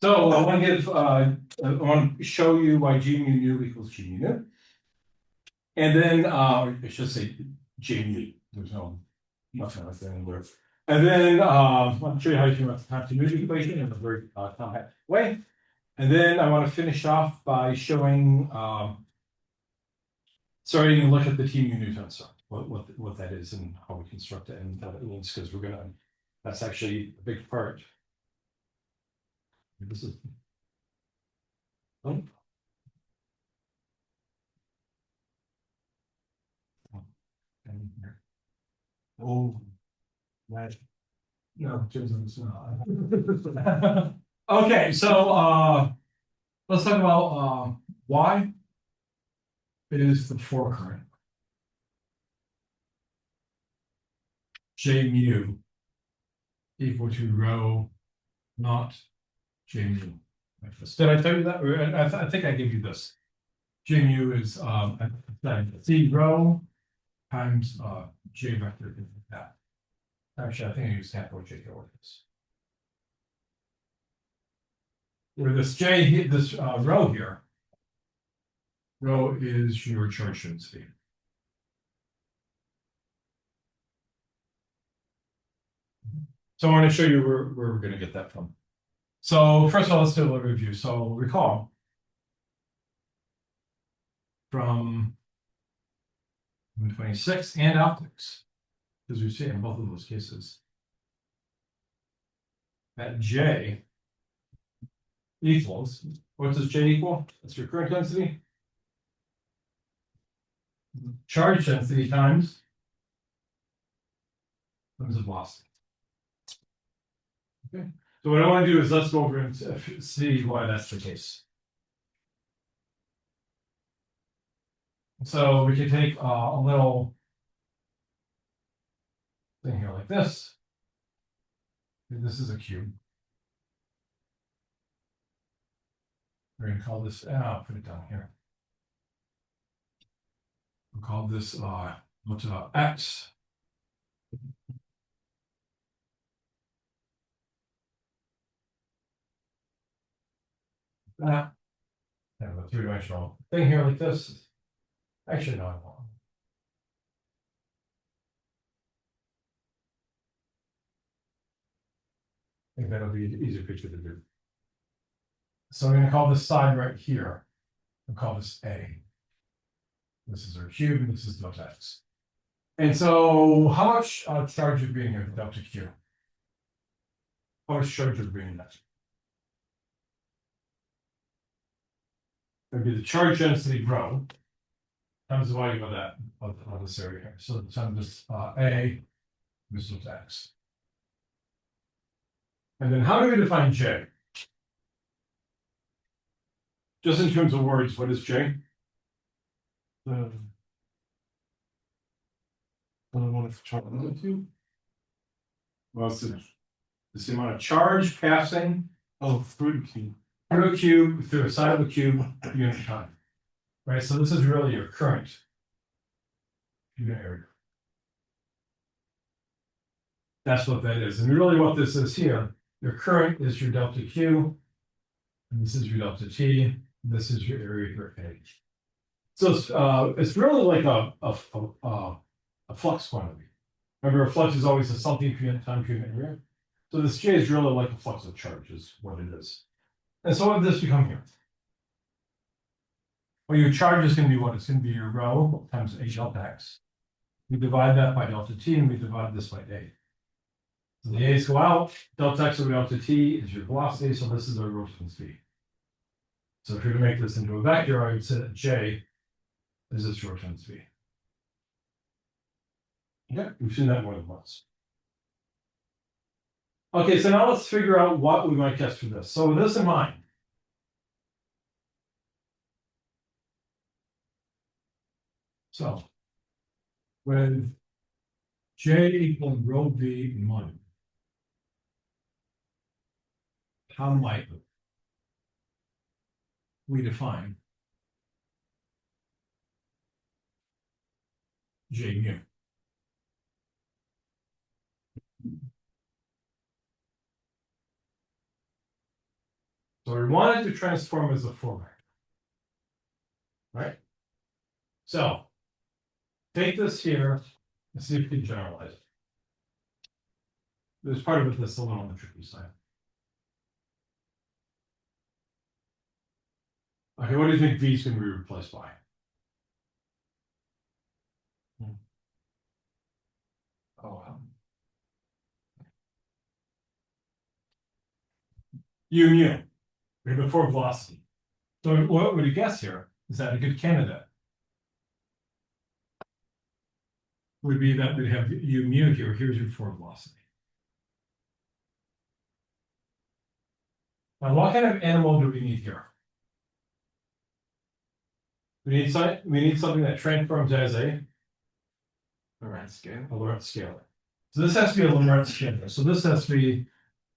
So I want to give, I want to show you why G mu nu equals G mu nu. And then, I should say J mu, there's nothing like that anywhere. And then, I'll show you how to do a continuity equation in a very compact way. And then I want to finish off by showing, starting to look at the T mu nu tensor, what that is and how we construct it and what it means, because that's actually a big part. This is. Oh. Oh, that, no, Jason's not. Okay, so let's talk about why it is the forecurrent. J mu equal to rho not J mu. Like this. Did I tell you that? Or I think I gave you this. J mu is C rho times J vector into that. Actually, I think I used capital J over this. Where this J, this rho here, rho is your charge density. So I want to show you where we're going to get that from. So first of all, let's do a little review. So recall from 26 and optics, because we see in both of those cases, that J equals, what does J equal? That's your current density. Charge density times the velocity. Okay. So what I want to do is let's go over and see why that's the case. So we can take a little thing here like this. And this is a cube. We're going to call this, I'll put it down here. We'll call this X. That. Have a three-dimensional thing here like this. Actually, no, I won't. I think that'll be an easier picture to do. So I'm going to call this side right here. We'll call this A. This is our cube, and this is delta X. And so, how much charge would be in here, delta Q? How much charge would be in that? It would be the charge density rho times the volume of that of this area here. So the times this A, this is X. And then how do we define J? Just in terms of words, what is J? I don't want to try with you. Well, it's the amount of charge passing through the cube. Through a cube, through a side of a cube, unit time. Right, so this is really your current unit area. That's what that is. And really what this is here, your current is your delta Q, and this is your delta T, and this is your area here A. So it's really like a flux quantity. Remember, a flux is always a something per unit time per unit area. So this J is really like a flux of charge, is what it is. And so what does this become here? Well, your charge is going to be what? It's going to be your rho times A delta X. We divide that by delta T, and we divide this by A. So the A's go out, delta X over delta T is your velocity, so this is our rotation speed. So if you're to make this into a vector, I would say that J is this rotation speed. Yeah, we've seen that more than once. Okay, so now let's figure out what we might guess for this. So with this in mind, so with J equal rho V in mind, how might we define J mu? So we want it to transform as a 4 vector. Right? So take this here and see if you can generalize it. There's part of it that's a little on the tricky side. Okay, what do you think V is going to be replaced by? Oh, U mu, before velocity. So what would you guess here? Is that a good candidate? Would be that we'd have U mu here. Here's your before velocity. Now, what kind of animal do we need here? We need something that transforms as a Lorentz scale. Lorentz scalar. So this has to be a Lorentz scalar. So this has to be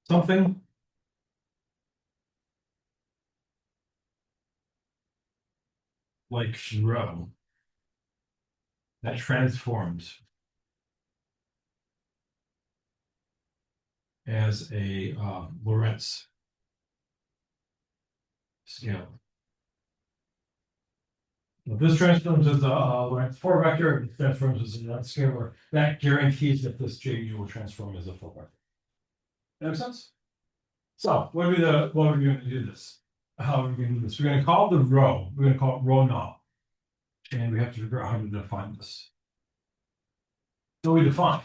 something like rho that transforms as a Lorentz scalar. If this transforms as a Lorentz 4 vector, if it transforms as a Lorentz scalar, that guarantees that this JU will transform as a 4 vector. That makes sense? So what are we going to do this? How are we going to do this? We're going to call the rho. We're going to call it rho naught. And we have to figure out how to define this. So we define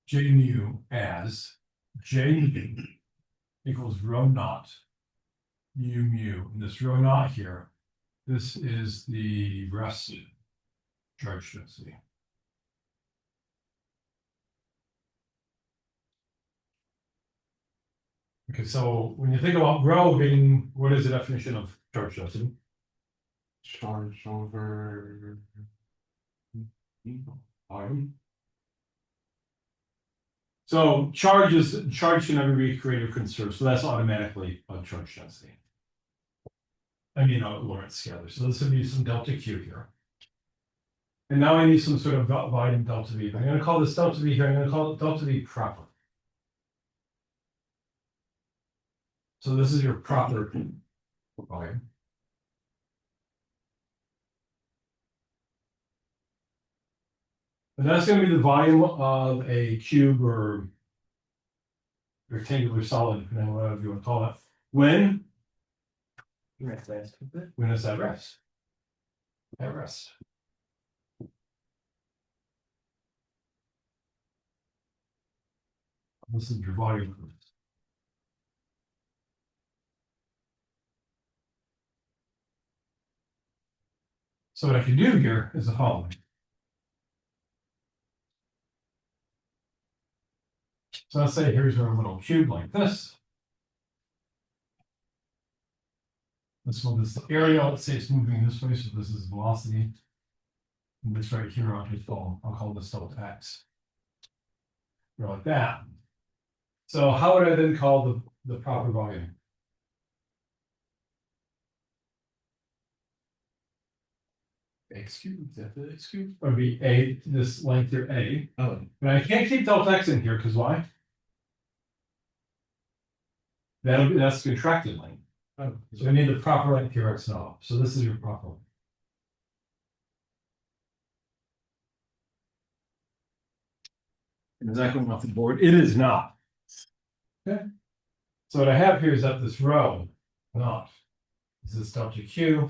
J mu as J mu equals rho naught U mu. And this rho naught here, this is the rest charge density. Okay, so when you think about rho being, what is the definition of charge density? Charge over Volume. So charge can never be created or conserved, so that's automatically a charge density. I mean, a Lorentz scalar. So this would be some delta Q here. And now I need some sort of volume delta V. I'm going to call this delta V here. I'm going to call it delta V proper. So this is your proper volume. And that's going to be the volume of a cube or rectangular solid, depending on whatever you want to call it. When it's at rest. At rest. This is your volume. So what I can do here is the following. So let's say here's our little cube like this. Let's call this the area. Let's say it's moving this way, so this is velocity. And this right here I'll call this delta x. Or like that. So how would I then call the proper volume? X cubed. Is that the X cubed? Or be a this length here a. Oh. But I can't keep delta x in here because why? That's contracted length. Oh. So I need the proper length here x naught. So this is your proper length. Is that going off the board? It is not. Okay. So what I have here is that this rho naught is this delta Q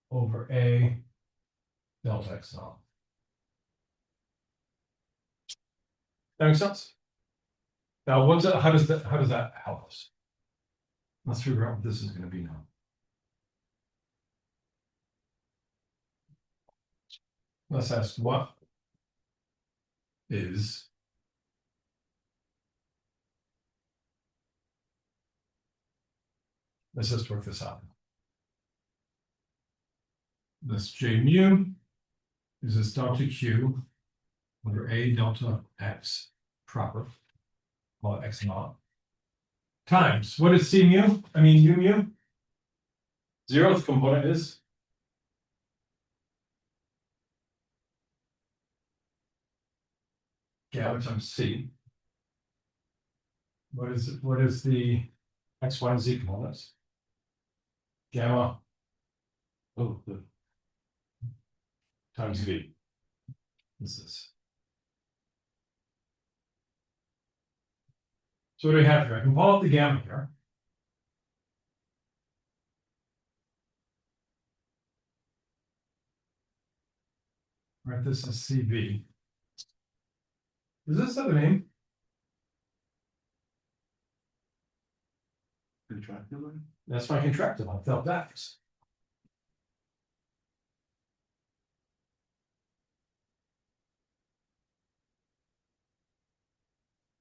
over A delta X naught. That makes sense? Now, how does that help us? Let's figure out what this is going to be now. Let's ask what is let's just work this out. This J mu is this delta Q over A delta X proper, call it X naught, times, what is C mu? I mean U mu? Zeroth component is gamma times C. what is the X, Y, and Z components? Gamma Oh, the times V. What's this? So what do we have here? I can pull up the gamma here. Right, this is CV. Does this have a name? contractile. That's my contractile. I'll tell that.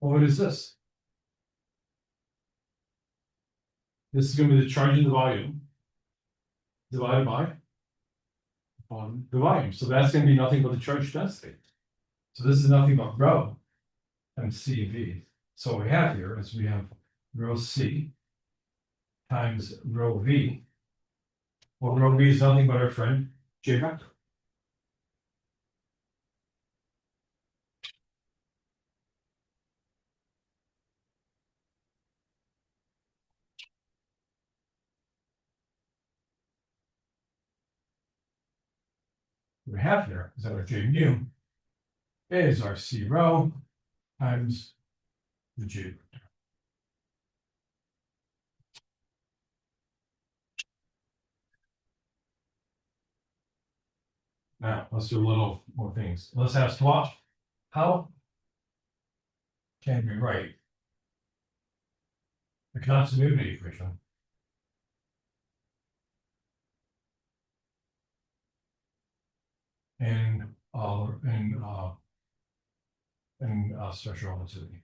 Well, what is this? This is going to be the charge in the volume divided by the volume. So that's going to be nothing but the charge density. So this is nothing but rho times CV. So what we have here is we have rho C times rho V. Well, rho V is nothing but our friend J vector. What we have here is that our J mu is our C rho times the J vector. Now, let's do a little more things. Let's ask what? How can we write the continuity equation in special relativity?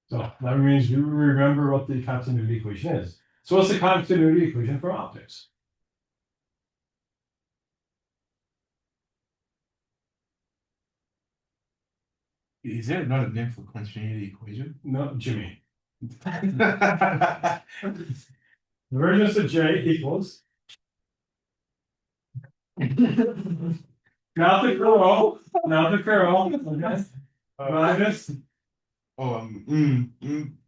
So that means you remember what the continuity equation is. So what's the continuity equation for optics? Is there not a name for continuity equation? No, Jimmy. The Divergence of J equals. Not the curl, okay? Minus Oh,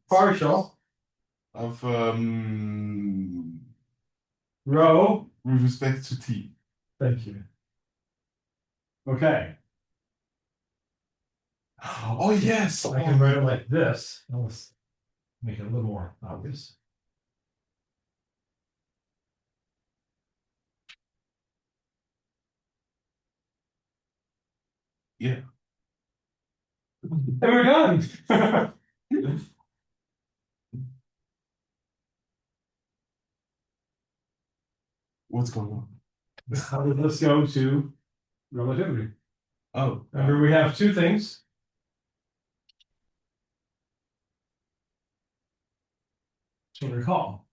partial of rho. with respect to t. Thank you. Okay, Oh yes, I can write it like this. Let's make it a little more obvious. Yeah. And we're done. What's going on? Let's go to relativity. Oh, Remember, we have two things. So recall,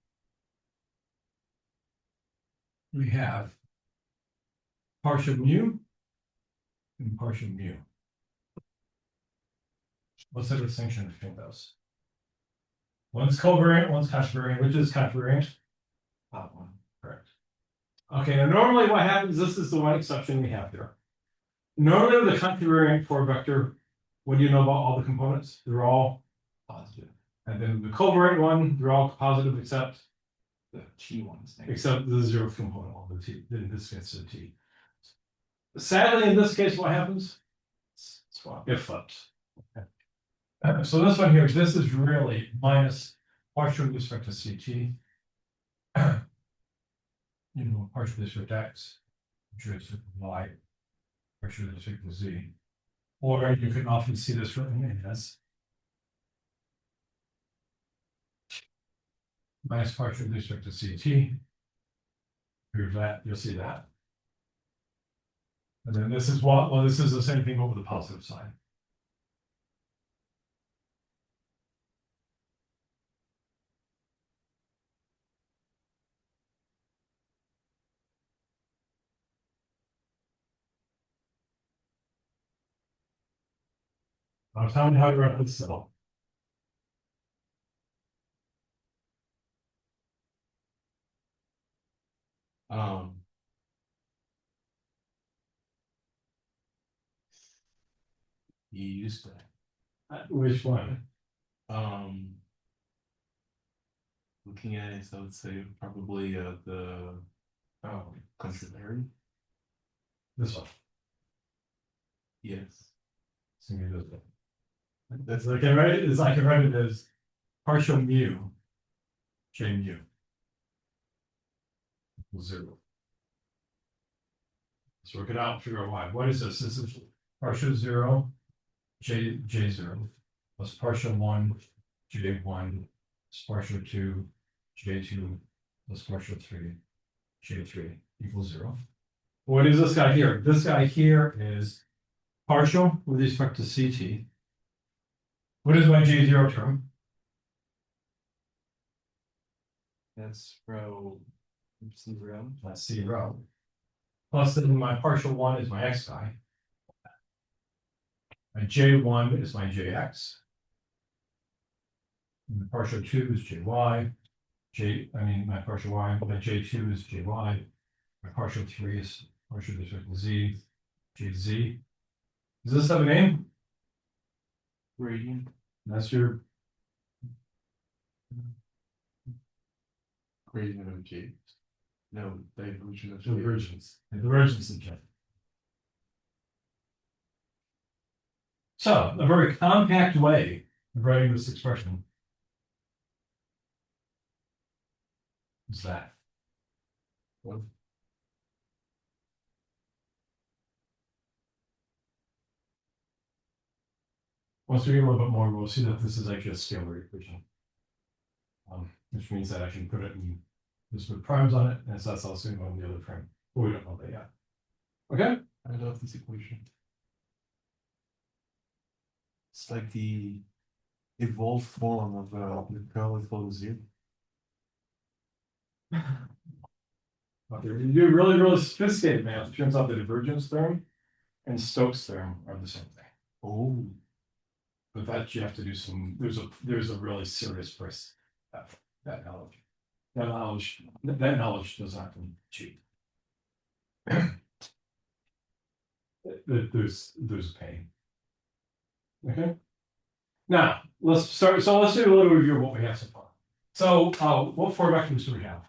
we have partial mu and partial mu. What's the distinction between those? One's covariant, one's contravariant. Which is contravariant? That one, correct. Okay, now normally what happens, this is the one exception we have here. Normally the contravariant for a vector, what do you know about all the components? They're all positive. And then the covariant one, they're all positive except the t ones. except the zeroth component of the t. Then this gets to the t. Sadly, in this case, what happens? It flips. Okay. So this one here, this is really minus partial with respect to CT. Partial with respect to X, which is Y, partial with respect to Z. Or you can often see this written as minus partial with respect to CT. Here's that, you'll see that. And then this is what, well, this is the same thing over the positive side. Now tell me how to write this cell. Um, You used to. Which one? Looking at it, I would say probably the country Larry. This one. Yes. So you do this one. That's So I can write it as I can write it as partial mu J mu equals 0. Let's work it out, figure out why. What is this? This is partial 0 J0 plus partial 1 J1 plus partial 2 J2 plus partial 3 J3 equals 0. What is this guy here? This guy here is partial with respect to CT. What is my J0 term? That's row 0. That's C rho. Plus then my partial 1 is my X guy. My J1 is my JX. And the partial 2 is JY. My partial Y, my J2 is JY. My partial 3 is partial with respect to Z, JZ. Does this have a name? Gradient. That's your Gradient of J. No, divergence of J. divergence. The divergence of J. So, a very compact way of writing this expression is that. Well, Once we get a little bit more, we'll see that this is actually a scalar equation. Which means that I can put it in, just put primes on it, and so that's also on the other frame. But we don't know that yet. Okay? I love this equation. It's like the evolved form of the curl equals 0. Okay, when you do really, really sophisticated math, it turns out the divergence theorem and Stokes theorem are the same thing. Oh, But that you have to do some, there's a really serious price that knowledge. That knowledge does not come cheap. There's a pain. Okay. Now let's start. So let's do a little review of what we have so far. So what four vectors do we have?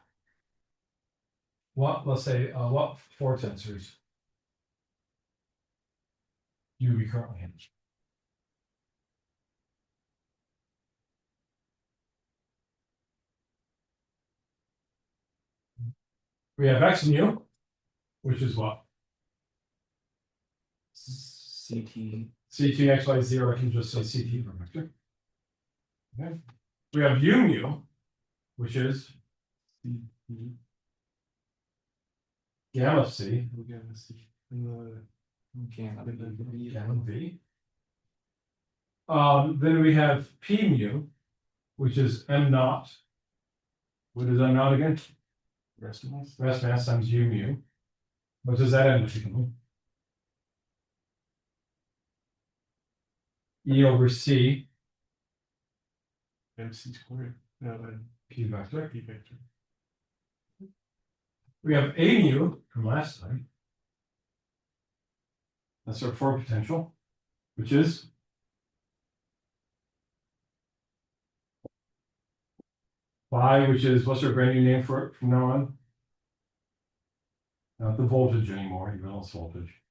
Let's say what four tensors do we currently have? We have x mu, which is what? CT. CT x y 0, I can just say CT for vector. Okay. We have u mu, which is gamma c, gamma v. Then we have p mu, which is m naught. What is m naught again? Rest mass. Rest mass times u mu. What does that end up becoming? E over c MC squared. No, p vector. P vector. We have a mu from last time. That's our four potential, which is phi, which is what's our brand new name for it from now on? Not the voltage anymore, even though it's voltage.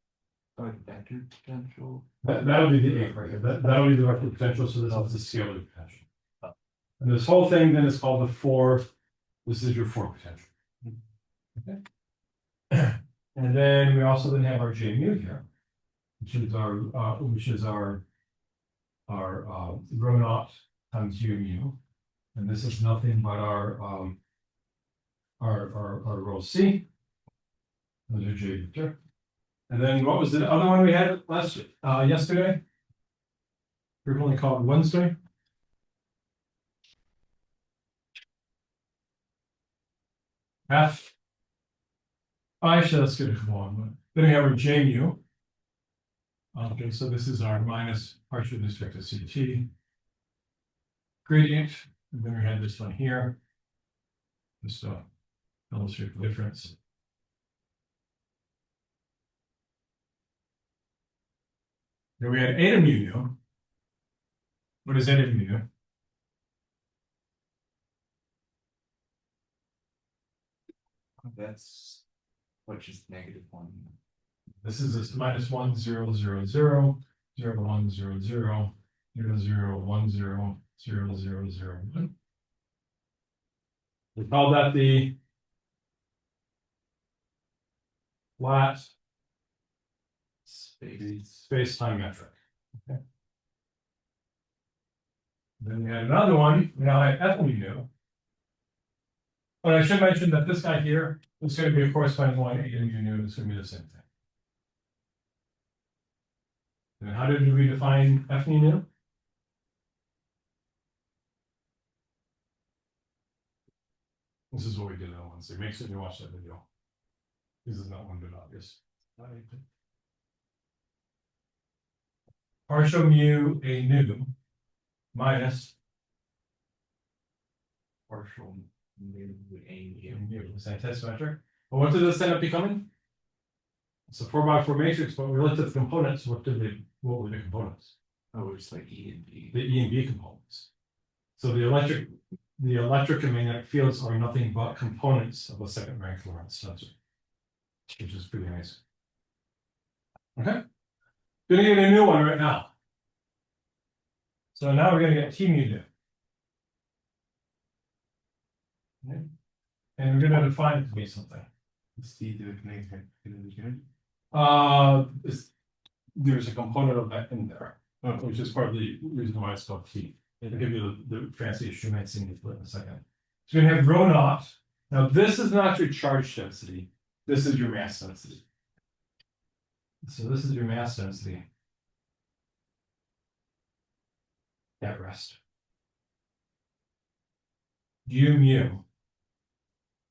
Vector potential. That'll be the A right here. That'll be the vector potential, so this is the scalar potential. And this whole thing then is called the four. This is your four potential. Okay. And then we also then have our J mu here, which is our rho naught times u mu, and this is nothing but our rho c. Another J vector. And then what was the other one we had yesterday? Frequently called Wednesday. F. Actually, let's get it one. Then we have our J mu. Okay, so this is our minus partial with respect to CT gradient. And then we had this one here. Just to illustrate the difference. Then we had eta mu nu. What is eta mu nu? That's which is -1. This is this minus 1 0 0 0 0 1 0 0 0 0 1 0 0 0 0 1. We call that the flat space-time metric. Okay. Then we had another one. We now have eta mu nu. But I should mention that this guy here is going to be a corresponding one, eta mu nu. It's going to be the same thing. And how did we define f mu nu? This is what we did on Wednesday. Make sure you watch that video. This is not one bit obvious. Partial mu a nu minus Partial mu a mu. Is that test metric? But what did this end up becoming? It's a 4x4 matrix, but we looked at the components. What were the components? Oh, it's like E and B. The E and B components. So the electric and magnetic fields are nothing but components of a second rank Lorentz tensor, which is pretty nice. Okay, gonna get a new one right now. So now we're gonna get T mu nu. Okay. And we're gonna define it to be something. Is T the kinetic unit? There's a component of that in there, which is part of the reason why it's called T. I'll give you the fancy Schumann signature in a second. So you're gonna have rho naught. Now this is not your charge density. This is your mass density. So this is your mass density at rest. U mu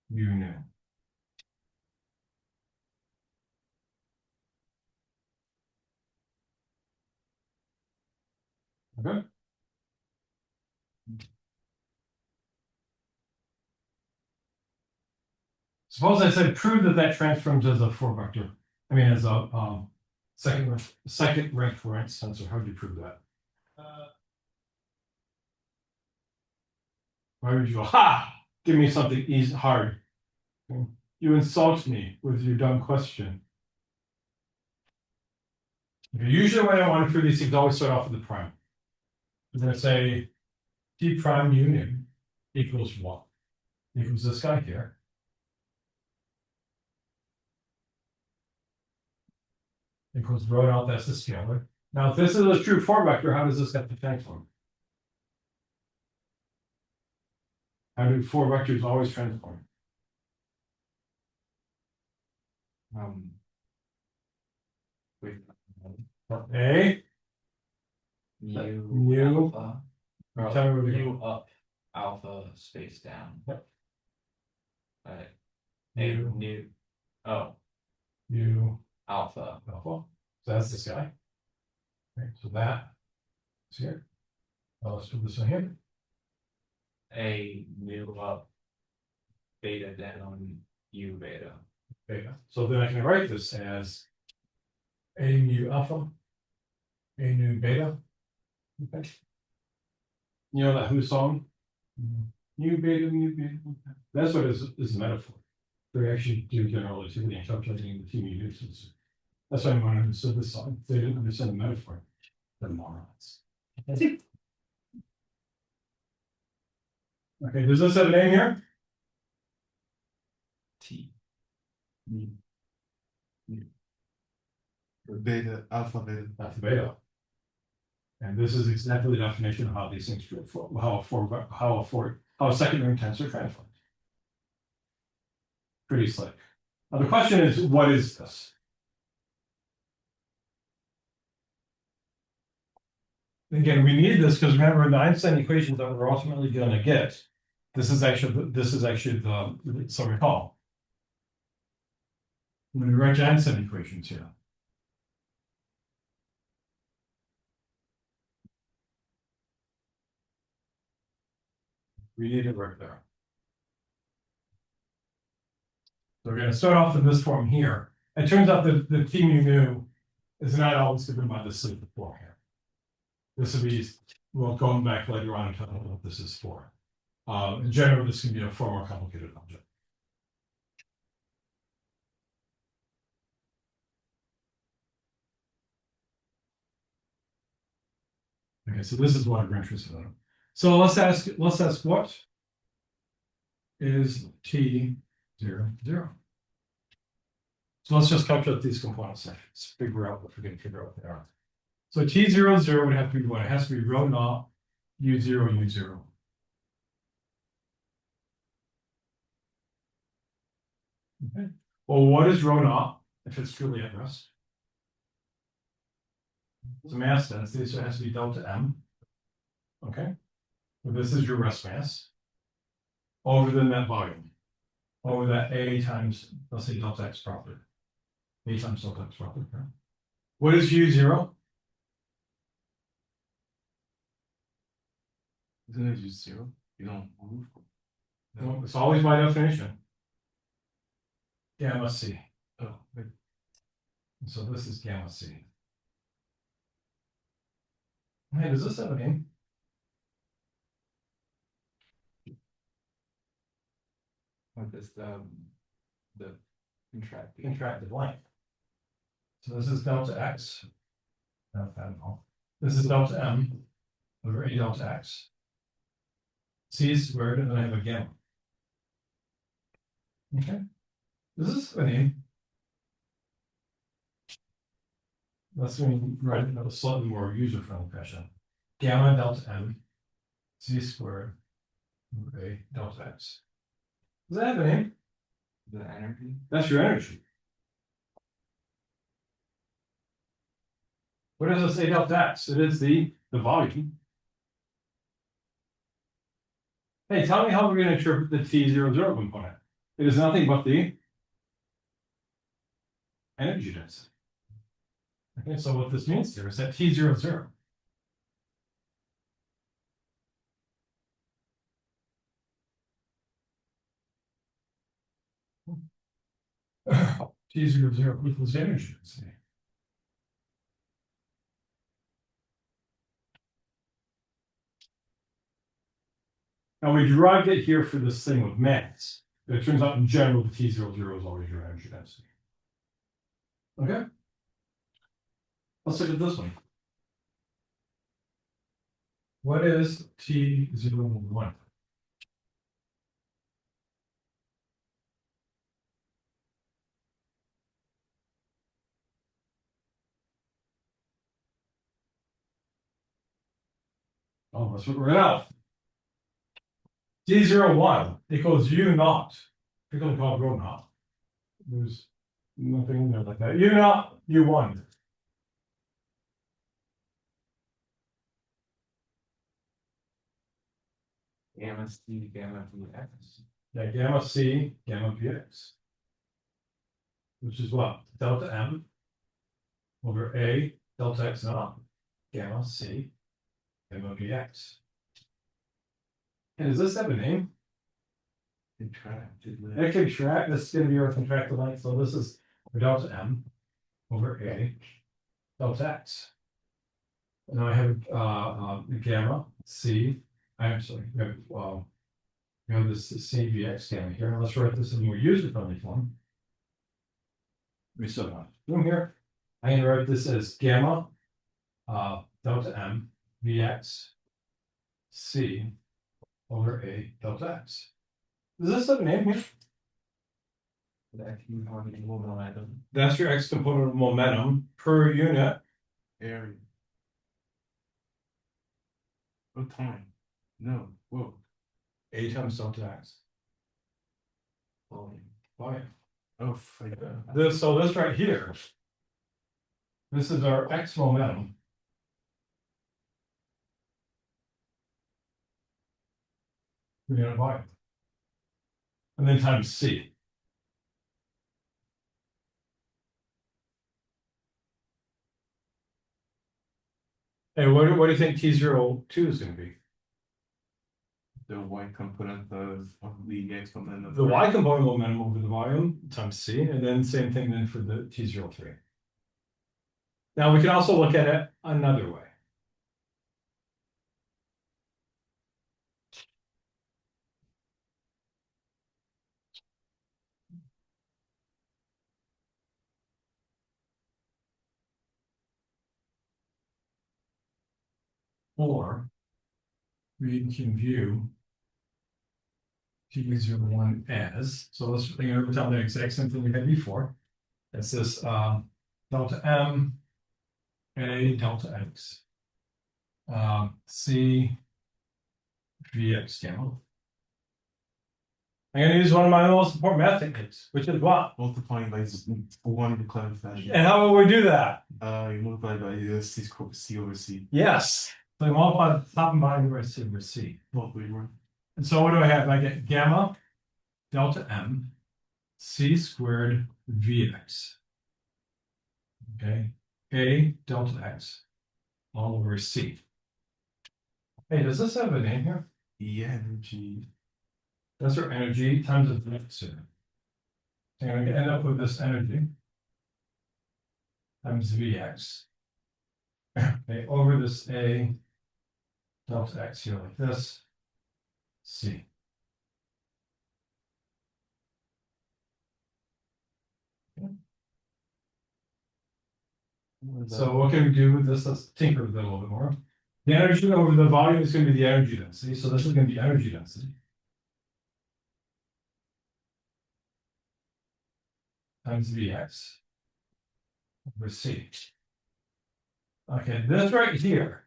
nu. Okay. Suppose I said prove that transforms as a 4-vector. I mean, as a second rank Lorentz tensor. How would you prove that? Why would you go, ha! Give me something easy, hard. You insult me with your dumb question. Okay, usually when I want to prove these things, I always start off with the prime. I'm going to say T prime mu nu equals what? Equals this guy here. Equals rho naught, that's the scalar. Now, if this is a true 4-vector, how does this get to transform? How do 4 vectors always transform? Wait. A Mu alpha. tell me what Mu up, alpha space down. Yep. Right. Mu. Mu. Oh, mu alpha. alpha. So that's this guy. Okay, so that is here. Let's do this one here. A mu up, beta down, U beta. Beta. So then I can write this as A mu alpha, A nu beta. Okay. You know that Who song? Mu beta, mu beta. That's what is a metaphor. They actually do general relativity and calculating the T mu nuisance. That's why anyone understood this song. They didn't understand the metaphor. They're morons. Okay, does this have a name here? T. Beta, alpha, beta. That's beta. And this is exactly the definition of how these things do, how a second ring tensor transforms. Pretty slick. Now the question is, what is this? Again, we need this because remember the Einstein equations that we're ultimately going to get. This is actually the so recall. When we write Einstein equations here. We need it right there. So we're going to start off in this form here. It turns out that the T mu nu is not always given by the sleep beforehand. This will be, well, going back later on and talking about what this is for. In general, this can be a far more complicated object. Okay, so this is what we're interested in. So let's ask what is T 0, 0? So let's just calculate these components. Let's figure out if we can figure out what they are. So T 0, 0 would have to be what? It has to be rho naught U 0, U 0. Okay. Well, what is rho naught if it's truly at rest? It's a mass density, so it has to be delta M. Okay. Well, this is your rest mass over the net volume, over that A times, let's say delta X property. A times delta X property. Okay. What is U 0? Isn't it just 0? You don't move. No, it's always by definition. Gamma C. Oh, wait. So this is gamma C. Hey, does this have a name? What is the contracting? Contracted length. So this is delta X. This is delta M over A delta X. C squared, and then I have a gamma. Okay. This is a name. Let's write it in a slightly more user-friendly fashion. Gamma delta M C squared over A delta X. Does that have a name? The energy? That's your energy. What does it say delta X? It is the volume. Hey, tell me how we're going to interpret the T00 component. It is nothing but the energy density. Okay, so what this means here is that T00 T00 equals energy density. Now we derived it here for this thing with mass. But it turns out in general the T00 is always your energy density. Okay. Let's look at this one. What is T01? Oh, let's figure it out. T01 equals U naught. People call it rho naught. There's nothing in there like that. U naught, U1. Gamma C, gamma Vx. Yeah, gamma C, gamma Vx. Which is what? Delta M over A delta X naught. Gamma C, gamma Vx. And does this have a name? Contracted. It contract, this is going to be our contracted length, so this is delta M over A delta X. And now I have gamma C. I'm sorry, we have this CVX gamma here. Let's write this in more user-friendly form. We still have room here. I'm going to write this as gamma delta M Vx C over A delta X. Does this have a name here? That's your X component of momentum per unit Area. What time? No. Whoa. A times delta X. Volume. Volume. Oh, like that. This right here. This is our X momentum. Per unit volume. And then times C. Hey, what do you think T02 is going to be? The Y component of the X component of The Y component momentum over the volume times C, and then same thing then for the T03. Now we can also look at it another way. Or we can view T01 as, so let's think over time the exact same thing we had before. It's this delta M A delta X C VX gamma. I'm going to use one of my most important math techniques, which is what? Multiplying by one declared fashion. And how will we do that? You multiply by C over C. Yes. So you multiply the top and bottom by C over C. Multiply one. And so what do I have? I get gamma delta M C squared VX. Okay. A delta X all over C. Hey, does this have a name here? E energy. That's our energy times the Vx here. So I'm going to end up with this energy times Vx. Okay, over this A delta X here like this. C. So what can we do with this? Let's tinker with it a little bit more. The energy over the volume is going to be the energy density. So this is going to be energy density. Times Vx over C. Okay, this right here.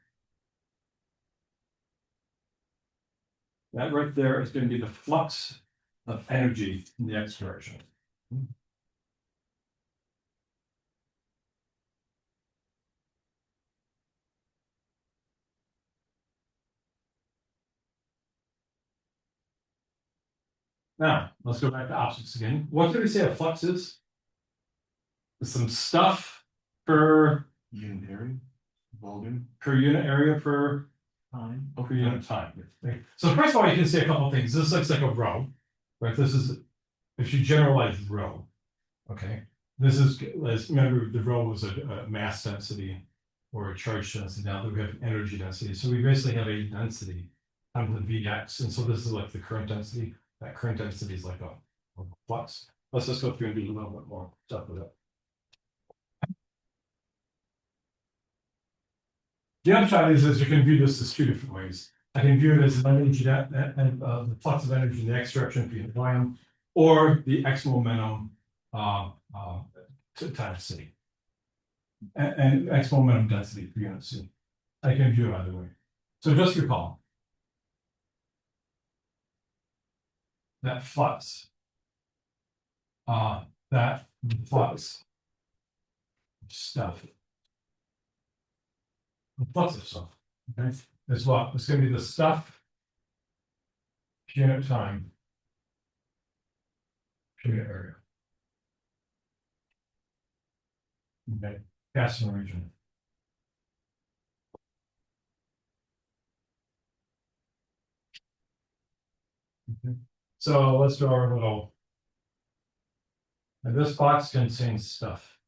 That right there is going to be the flux of energy in the X direction. Now, let's go back to opposites again. What did we say a flux is? It's some stuff per Unit area. Volume. unit area per Time. per unit time. So first of all, you can see a couple of things. This looks like a row, right? This is if you generalize row. Okay, this is let's remember the row was a mass density or a charge density. Now that we have energy density, so we basically have a density times the Vx, and so this is like the current density. That current density is like a flux. Let's just go through and do a little bit more stuff with it. The upshot is you can view this as two different ways. I can view it as an energy the flux of energy in the x direction for unit volume, or the x momentum to times c, and x momentum density per unit c. I can view it either way. So just recall that flux stuff. The flux of stuff. Okay, is what? It's going to be the stuff unit time, unit area. Okay, gas in the region. Okay. So let's do our little. And this box contains stuff.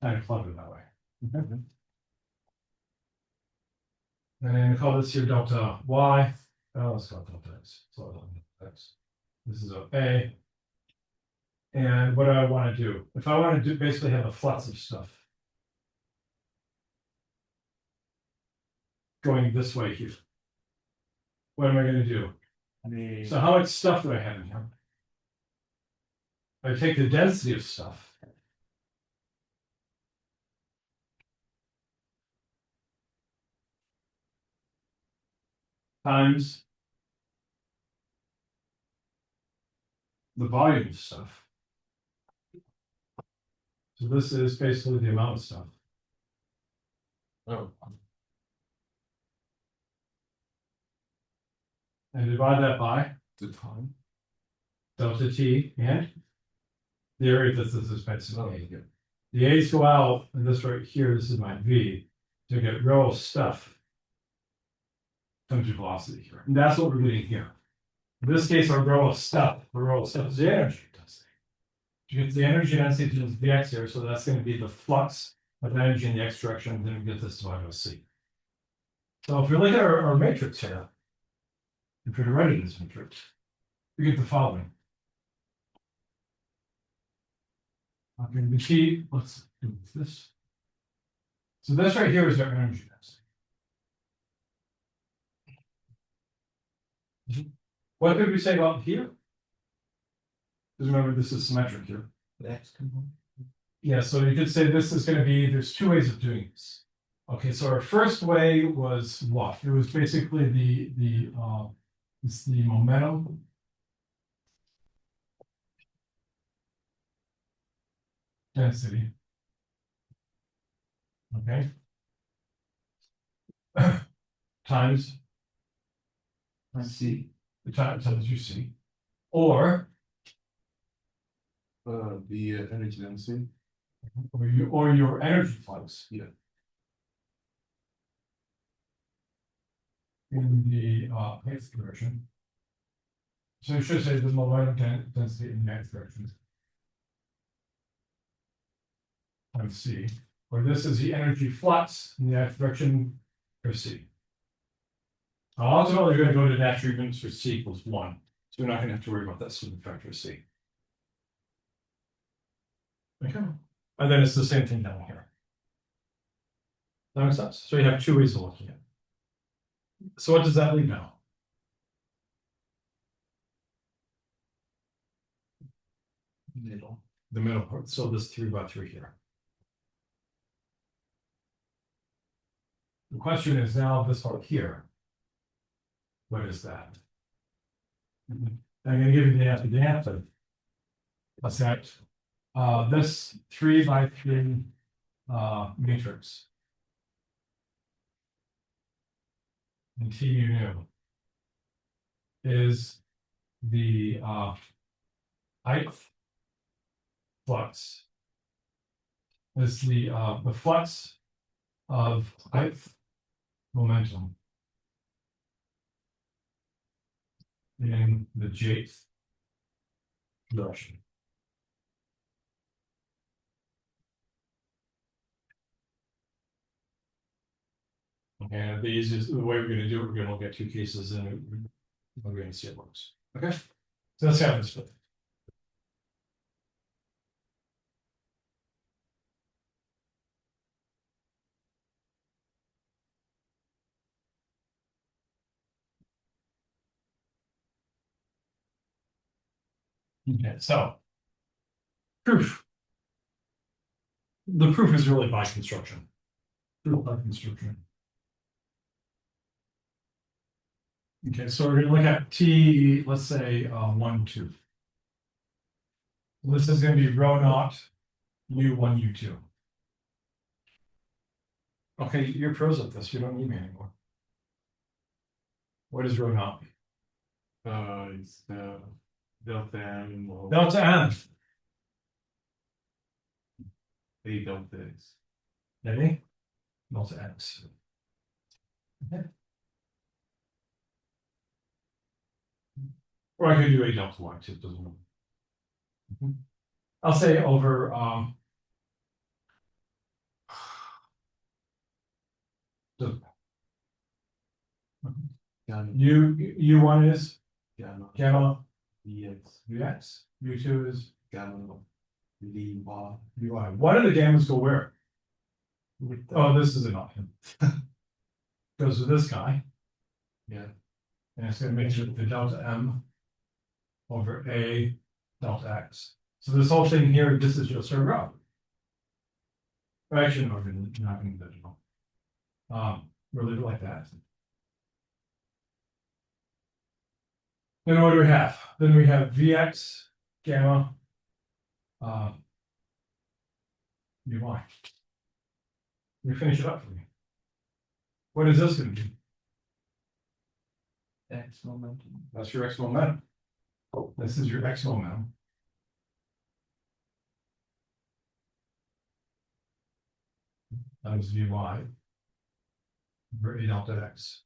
I plug it that way. Okay. And then we call this here delta y. Oh, let's call it delta x. So delta x. This is A. And what do I want to do? If I want to do basically have a flux of stuff going this way here, what am I going to do? So how much stuff do I have in here? I take the density of stuff times the volume of stuff. So this is basically the amount of stuff. Oh. And divide that by The time. delta T and the area that this is basically. Oh, yeah. The A's go out, and this right here, this is my V, to get row of stuff times your velocity here. And that's what we're getting here. In this case, our row of stuff, is the energy density. You get the energy density to the x here, so that's going to be the flux of energy in the x direction, then we get this divided by c. So if we look at our matrix here, if we write it as matrix, we get the following. Okay, the key, let's do this. So this right here is our energy density. What did we say about here? Because remember, this is symmetric here. The X component. Yeah, so you could say this is going to be, there's two ways of doing this. Okay, so our first way was what? It was basically it's the momentum density. Okay. Times C. the times you see. Or The energy density. or your energy flux. Yeah. In the x direction. So you should say the momentum density in the x direction. Times C. Or this is the energy flux in the x direction for C. Ultimately, you're going to go to natural units for C equals 1. So you're not going to have to worry about that student factor of C. Okay. And then it's the same thing down here. That makes sense. So you have two ways of looking at it. So what does that leave now? Middle. The middle part. So this 3/3 here. The question is now this part here. What is that? I'm going to give you the answer. What's that? This 3/3 matrix. And T mu nu is the height flux. Is the flux of height momentum in the jth direction. And the easiest, the way we're going to do it, we're going to look at two cases and we're going to see it works. Okay, so let's have this split. Okay, so proof. The proof is really by construction. Proof by construction. Okay, so we're going to look at T, let's say 1, 2. This is going to be rho naught U1, U2. Okay, you're pros at this. You don't need me anymore. What is rho naught? It's the delta M or Delta M. A delta X. Ready? Delta X. Okay. Or I could do a delta Y too, doesn't matter. I'll say over the Gamma. U1 is Gamma. gamma Vx. Vx, U2 is Gamma. Vy. Vy. Why do the gammas go where? With the, Oh, this is an option. Goes with this guy, yeah. and it's going to make it the delta M over A delta X. So this whole thing here, this is just a rho. Actually, no, not going to digital. We'll leave it like that. Then what do we have? Then we have Vx gamma Vy. You finish it up for me. What is this going to be? X momentum. That's your x momentum. This is your x momentum. Times Vy over A delta X.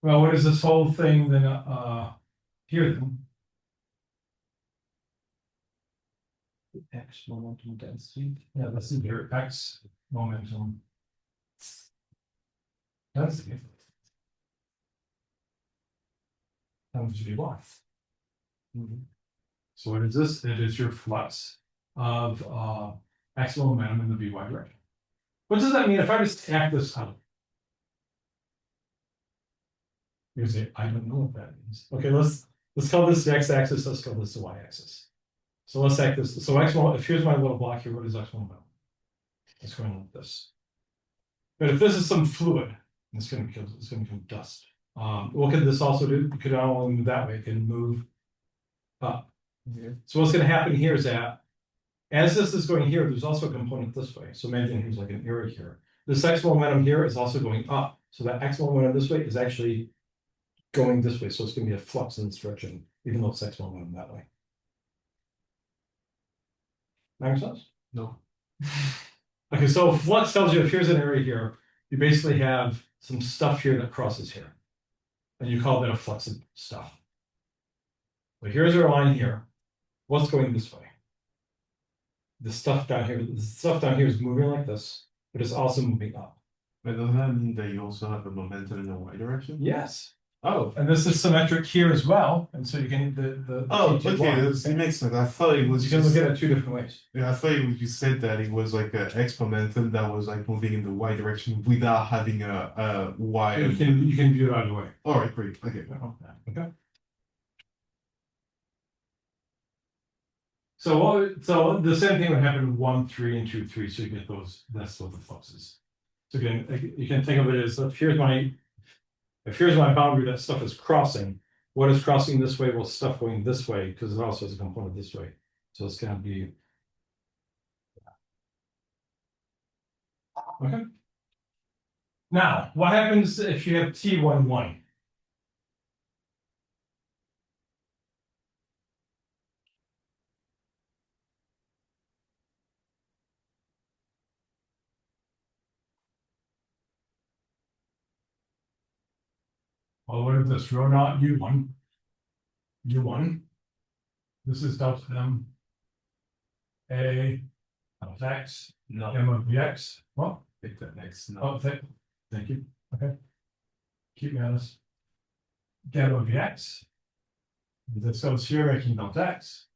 Well, what is this whole thing then here then? X momentum density. Yeah, this is your X momentum density. Times Vy. So what is this? It is your flux of X momentum in the Vy direction. What does that mean if I just act this out? You say, I don't know what that means. Okay, let's call this the x-axis, let's call this the y-axis. So let's act this. So if here's my little block here, what is x momentum? It's going like this. But if this is some fluid, it's going to become dust. What could this also do? It could not only move that way, it can move up. So what's going to happen here is that as this is going here, there's also a component this way. So imagine here's like an arrow here. This x momentum here is also going up. So that x momentum this way is actually going this way. So it's going to be a flux in this direction, even though it's x momentum that way. That makes sense? No. Okay, so flux tells you if here's an area here, you basically have some stuff here that crosses here. And you call that a flux of stuff. But here's our line here. What's going this way? The stuff down here is moving like this, but it's also moving up. But does that mean that you also have a momentum in the y direction? Yes. Oh. And this is symmetric here as well. And so you can the Oh, T2 okay, line, it makes sense. I thought it was you can just, look at it two different ways. yeah, I thought you said that it was like an X momentum that was like moving in the y direction without having a y. You can view it either way. All right, great. Okay. Okay. So the same thing would happen with 1, 3, and 2, 3. So you get those. That's what the flux is. So again, you can think of it as if here's my boundary that stuff is crossing. What is crossing this way? Well, stuff going this way because it also has a component this way. So it's going to be okay. Now, what happens if you have T11? Well, what is this? Rho naught U1. U1. This is delta M A of X, No. M of the X. Well, Take that next. No. oh, thank you. Okay. Keep me honest. Gamma of the X. This goes here, making delta X.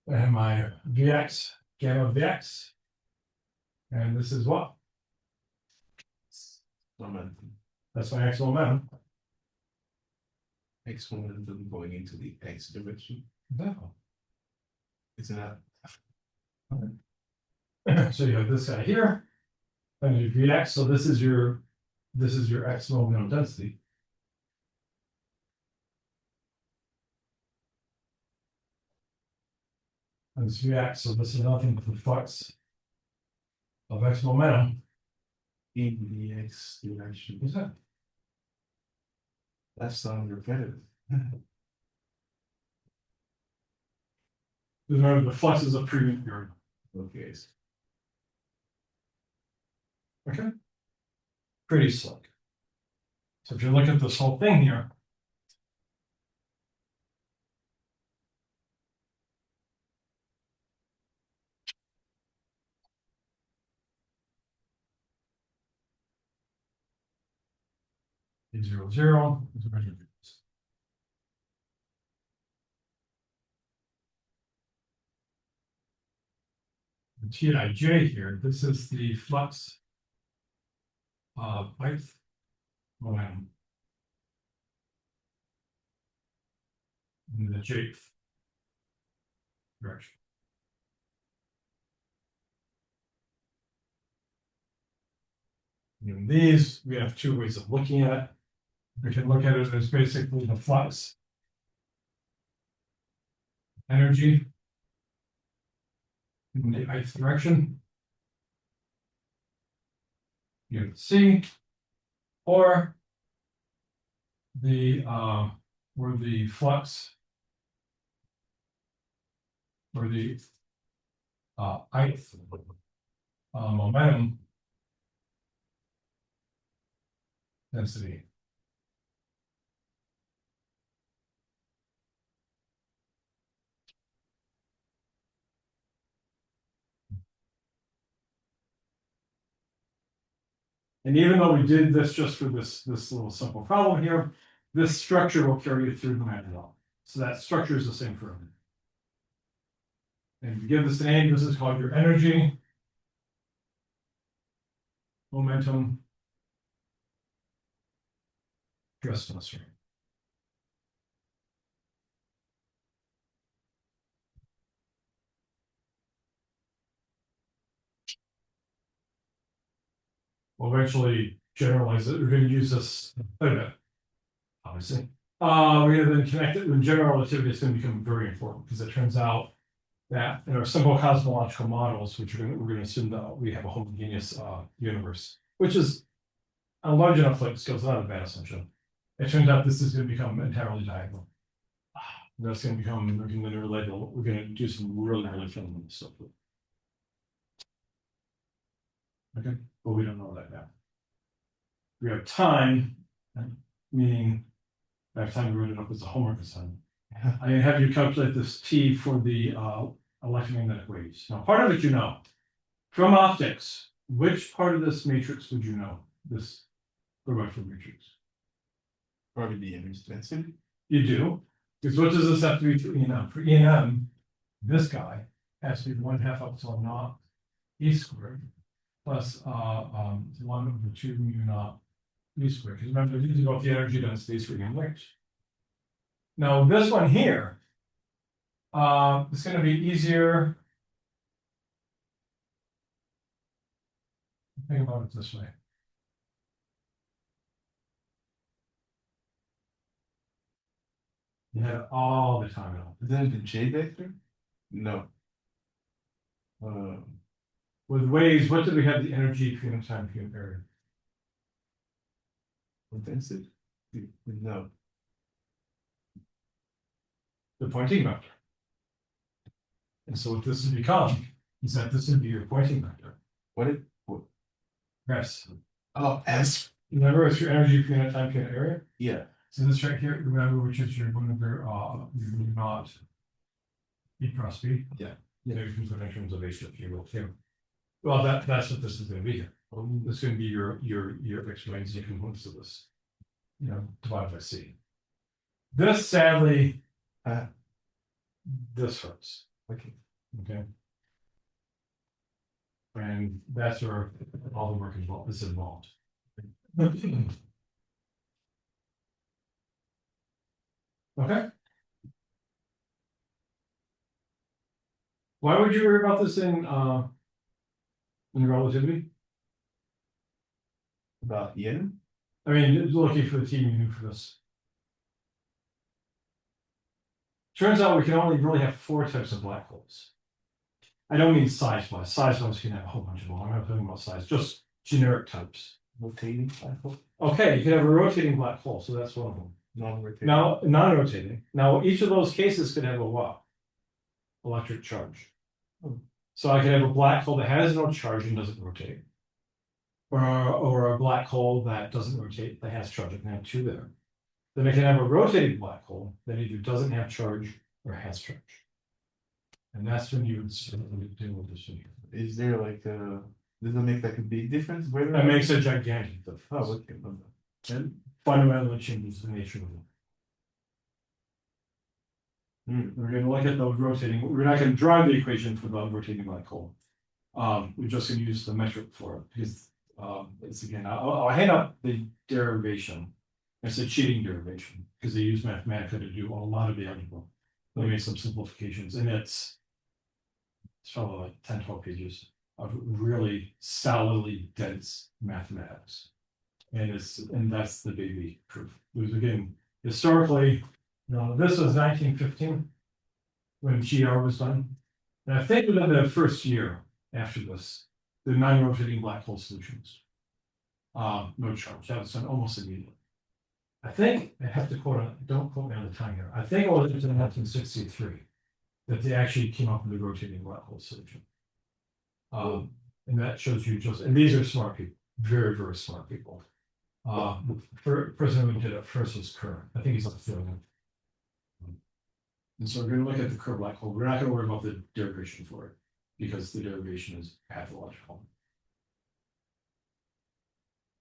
And my Vx, gamma of the X. And this is what? Momentum. That's my X momentum. X momentum going into the X direction. Exactly. Isn't that? So you have this guy here, and your Vx. So this is your X momentum density. And this Vx. So this is nothing but the flux of X momentum. In the X direction. Exactly. That sounds repetitive. Remember, the flux is a previous variable. Okay. Okay. Pretty slick. So if you look at this whole thing here. Zero, zero. The Tij here, this is the flux of ith momentum in the jth direction. In these, we have two ways of looking at it. We can look at it as basically the flux energy in the ith direction. Unit C, or the where the flux or the ith momentum density. And even though we did this just for this little simple problem here, this structure will carry you through no matter what. So that structure is the same for everything. And if you give this a name, this is called your energy, momentum, stress strain. We'll eventually generalize it. We're going to use this quite a bit, obviously. We're going to then connect it with general relativity. It's going to become very important because it turns out that in our simple cosmological models, which we're going to assume that we have a homogeneous universe, which is a large enough flight scale, it's not a bad assumption. It turns out this is going to become entirely diagonal. That's going to become, we're going to relate, we're going to do some really fundamental stuff with it. Okay, but we don't know that now. We have time, meaning I have time to write it up as a homework assignment. I have you calculate this T for the electromagnetic waves. Now, part of it you know. From optics, which part of this matrix would you know? This Rutherford matrix. Probably the image density. You do. Because what does this have to be for E&M? For E&M, this guy has to be 1/2 epsilon naught E squared plus 1/2 mu naught E squared. Because remember, these are both the energy densities for E&M waves. Now, this one here, it's going to be easier. Think about it this way. You had all the time out. Is that the J vector? No. With waves, what did we have the energy between time between area? Density? No. The pointing vector. And so what this has become is that this would be your pointing vector. What? S. Oh, S. Remember, it's your energy between time between area. Yeah. So this right here, remember, which is your one of your not E cross B. Yeah. Yeah, you can put in terms of H if you will too. Well, that's what this is going to be here. This is going to be your X, Y, and Z components of this. You know, divided by C. This sadly, this hurts. Okay. Okay. And that's where all the work is involved. Okay. Why would you worry about this in relativity? About yin? I mean, looking for the team you knew for this. Turns out we can only really have 4 types of black holes. I don't mean size-wise. Size-wise, you can have a whole bunch of them. I'm not talking about size, just generic types. Rotating black hole? Okay, you can have a rotating black hole, so that's one of them. Non-rotating. Now, non-rotating. Now, each of those cases could have a what? Electric charge. So I could have a black hole that has no charge and doesn't rotate. Or a black hole that doesn't rotate, that has charge. I can have 2 there. Then I can have a rotating black hole that either doesn't have charge or has charge. And that's when you would certainly deal with this here. Is there like a, does it make like a big difference? Whether That makes a gigantic difference. Oh, okay. And fundamentally changes the nature of it. We're going to look at the rotating. We're not going to drive the equation for the rotating black hole. We're just going to use the metric for it because it's again. I'll hand out the derivation. It's a cheating derivation because they use Mathematica to do a lot of the algebra. They made some simplifications, and it's probably like 10, 12 pages of really solidly dense mathematics. And that's the baby proof. Because again, historically, this was 1915 when GR was done. And I think within the first year after this, the non-rotating black hole solutions. No charge. That was done almost immediately. I think I have to quote on, don't quote me on the time here. I think it was in 1963 that they actually came up with the rotating black hole solution. And that shows you just, and these are smart people, very, very smart people. The person who did it first was Kerr. I think he's on the field. And so we're going to look at the Kerr black hole. We're not going to worry about the derivation for it because the derivation is pathological.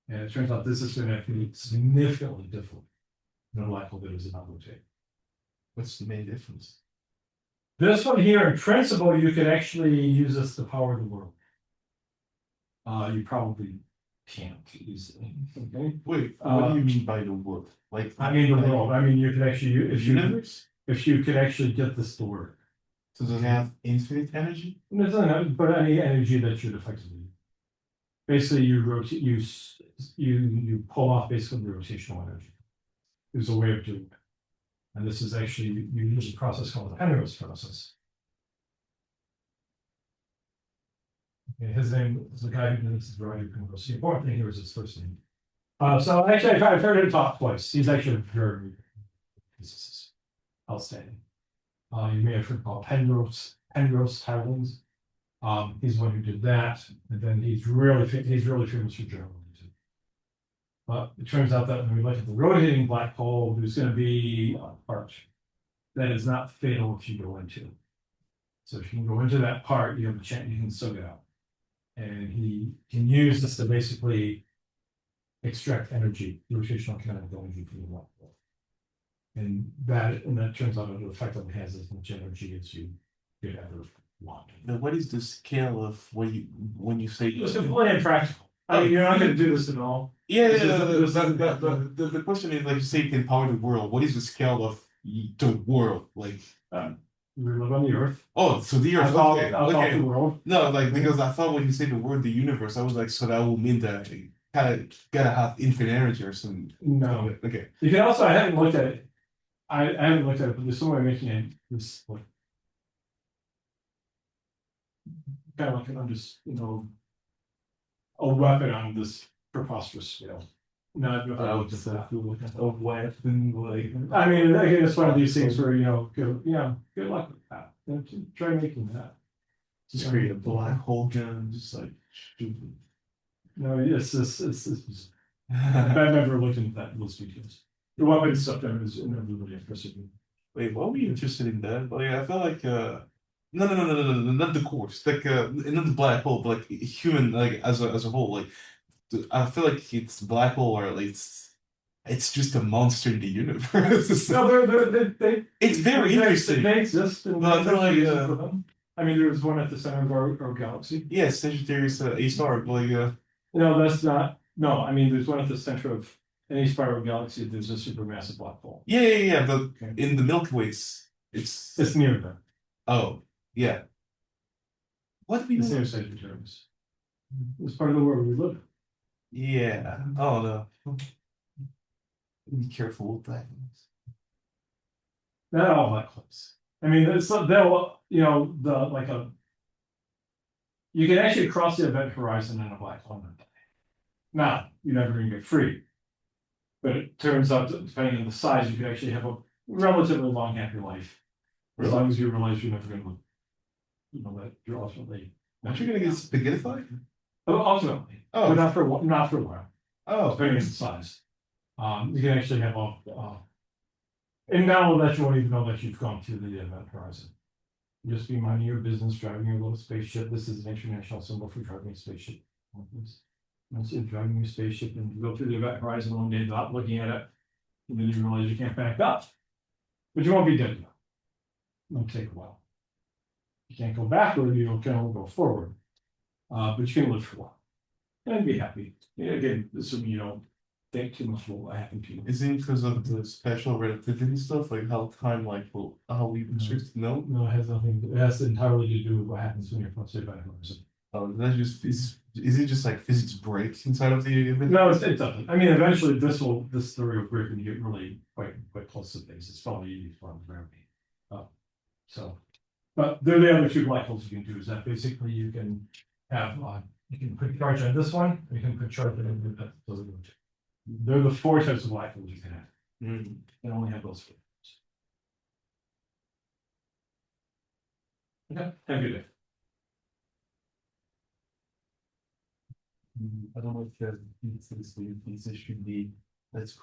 And it turns out this is going to be significantly different than a black hole that is not rotating. What's the main difference? This one here, in principle, you could actually use this to power the world. You probably can't easily, okay? Wait, what do you mean by the world? Like, I mean, the like, world, I mean, you could actually, universe? if you could actually get this to work. So does it have infinite energy? It doesn't have, but any energy that should effectively. Basically, you rotate, you pull off basically the rotational energy. There's a way of doing it. And this is actually, you use a process called the Penrose process. Okay, his name is the guy who did this is Roger Penrose. The important thing here is his first name. So actually, I've heard him talk twice. He's actually a very good physicist. Outstanding. You may have heard called Penrose Towers. He's the one who did that, and then he's really famous for journalism. But it turns out that when we look at the rotating black hole, there's going to be a part that is not fatal if you go into. So if you can go into that part, you have a chance, you can suck it out. And he can use this to basically extract energy, rotational kinetic energy from the black hole. And that turns out it effectively has as much energy as you could ever want. Now, what is the scale of when you say It's completely impractical. I mean, you're not going to do this at all. Yeah, This is- the question is like you say you can power the world. What is the scale of the world? Like We live on the Earth. oh, so the Earth. I'll call Okay. the world. No, like because I thought when you say the word the universe, I was like, so that will mean that you kind of gotta have infinite energy or something. No. Okay. You can also, I haven't looked at it. I haven't looked at it, but there's some way of making it this like kind of like a weapon on this preposterous scale. No, I've never looked at that. A weapon, like I mean, again, it's one of these things where good luck with that. Try making that. just create a black hole gun, just like shoot. No, it's I've never looked into that in those details. The weapon stuff there is never really impressive. Wait, why were you interested in that? Like, I felt like no, not the course, like not the black hole, but like human, like as a whole, like I feel like it's black hole or like it's just a monster in the universe. No, It's very interesting. They exist, and But there's like, reason for them. I mean, there's one at the center of our galaxy. Yeah, Sagittarius A star, but like No, that's not. No, I mean, there's one at the center of any spiral galaxy. There's a supermassive black hole. yeah, but Okay. in the Milky Way, it's It's near them. oh yeah. What do we It's know? near Sagittarius. It's part of the world we live in. Yeah. Oh no. Be careful with that. Not all black holes. I mean, they'll you can actually cross the event horizon in a black hole. Now, you're never going to get free. But it turns out that depending on the size, you could actually have a relatively long, happy life. As long as you realize you're never going to, that you're ultimately. Aren't you gonna get spaghettified? Ultimately. Oh. But not for a while, Oh, depending on the size. You can actually have and now that you won't even know that you've gone through the event horizon. You just be minding your business, driving your little spaceship. This is an international symbol for driving a spaceship. Once you're driving your spaceship and you go through the event horizon one day, not looking at it, and then you realize you can't back up. But you won't be dead yet. It'll take a while. You can't go backward, you can only go forward. But you can live for a while. And be happy. Again, assuming you don't think too much will happen to you. is it because of the special relativity stuff, like how time, like how we restrict? No, No, it has nothing, it has entirely to do with what happens when you're close to the event horizon. oh, that's just is it just like physics breaks inside of the event? No, it doesn't. I mean, eventually this theory will break when you get really quite close to things. It's probably easy for gravity. But they're the other two black holes you can do is that basically you can have, you can put charge on this one, and you can put charge on that. They're the four types of black holes you can have. Mm. You only have those four. Okay, have a good day. I don't know if you have thesis should be let's